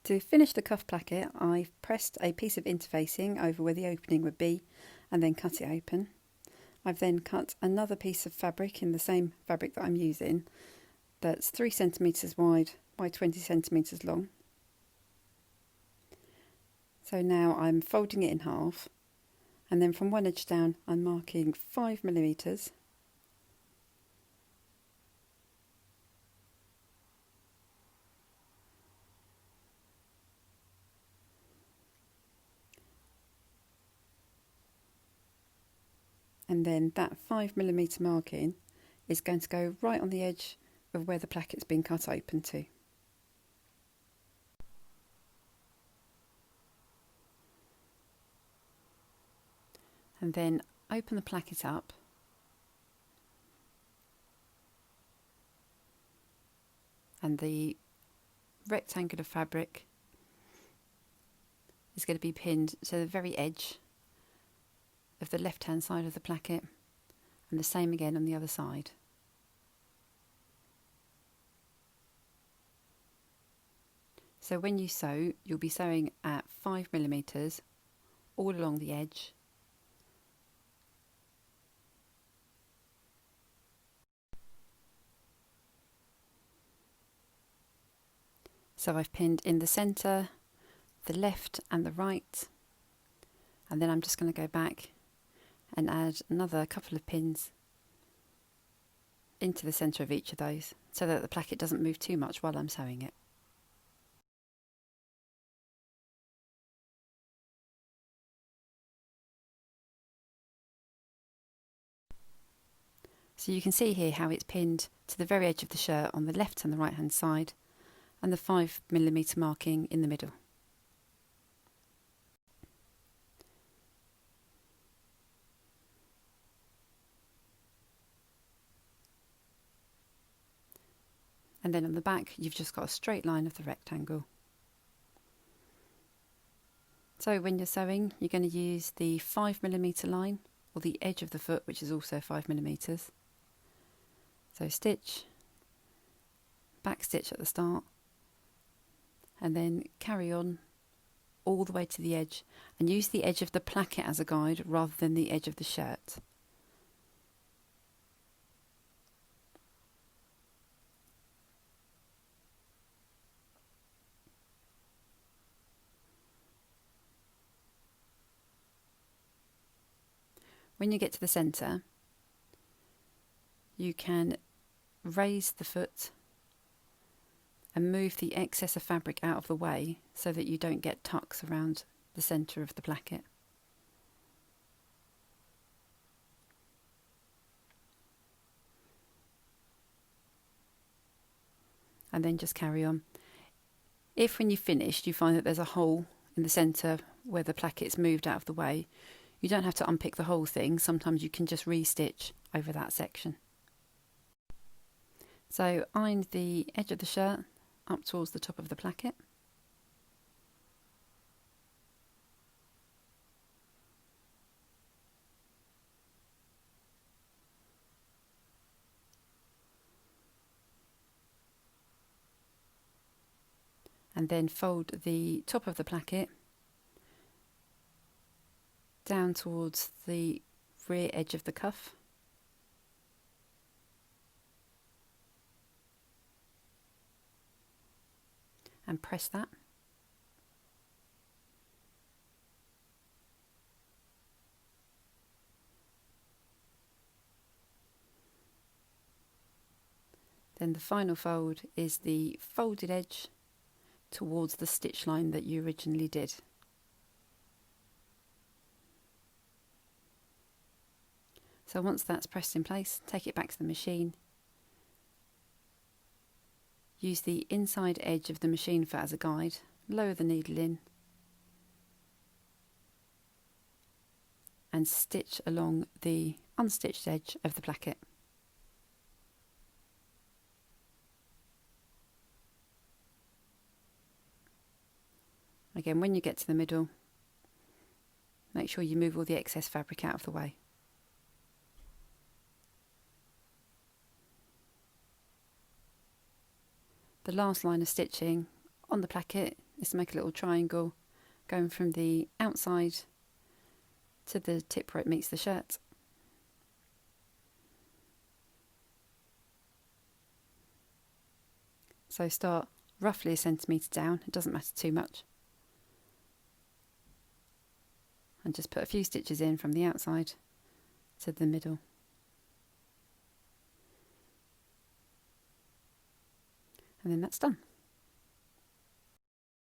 To finish the cuff placket, I've pressed a piece of interfacing over where the opening would be and then cut it open. I've then cut another piece of fabric in the same fabric that I'm using that's 3 centimetres wide by 20 centimetres long. So now I'm folding it in half, and then from one edge down I'm marking 5 millimetres. And then that 5 millimetre marking is going to go right on the edge of where the placket's been cut open to. And then open the placket up and the rectangular fabric is going to be pinned to the very edge of the left hand side of the placket, and the same again on the other side. So when you sew, you'll be sewing at 5 millimetres all along the edge. So I've pinned in the centre, the left and the right, and then I'm just going to go back and add another couple of pins into the centre of each of those so that the placket doesn't move too much while I'm sewing it. So you can see here how it's pinned to the very edge of the shirt on the left and the right hand side, and the 5 millimetre marking in the middle. And then on the back you've just got a straight line of the rectangle. So when you're sewing, you're going to use the 5 millimetre line, or the edge of the foot, which is also 5 millimetres. So stitch, back stitch at the start, and then carry on all the way to the edge, and use the edge of the placket as a guide rather than the edge of the shirt. When you get to the centre, you can raise the foot and move the excess of fabric out of the way so that you don't get tucks around the centre of the placket. And then just carry on. If when you've finished you find that there's a hole in the centre where the placket's moved out of the way, you don't have to unpick the whole thing. Sometimes you can just re-stitch over that section. So iron the edge of the shirt up towards the top of the placket. And then fold the top of the placket down towards the rear edge of the cuff. And press that. Then the final fold is the folded edge towards the stitch line that you originally did. So once that's pressed in place, take it back to the machine. Use the inside edge of the machine foot as a guide, lower the needle in and stitch along the unstitched edge of the placket. Again, when you get to the middle, make sure you move all the excess fabric out of the way. The last line of stitching on the placket is to make a little triangle going from the outside to the tip where it meets the shirt. So start roughly a centimetre down, it doesn't matter too much. And just put a few stitches in from the outside to the middle. And then that's done.